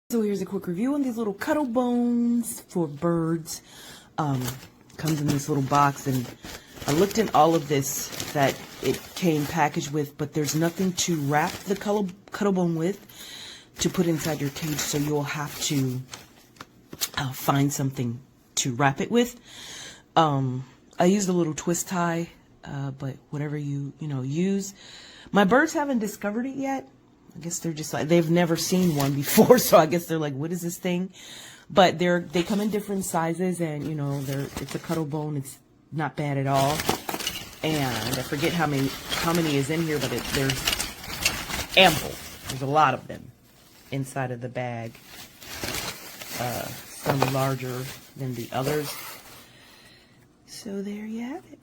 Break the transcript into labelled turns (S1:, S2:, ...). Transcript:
S1: So here's a quick review on these little Cuttlebones for birds. Comes in this little box, and I looked in all of this that it came packaged with, but there's nothing to wrap the Cuttlebone with to put inside your cage, so you'll have to find something to wrap it with. I used a little twist tie, but whatever you use. My birds haven't discovered it yet. I guess they're just like, they've never seen one before, so I guess they're like, what is this thing? But they come in different sizes, and it's a Cuttlebone. It's not bad at all. And I forget how many is in here, but there's ample. There's a lot of them inside of the bag. Some larger than the others. So there you have it.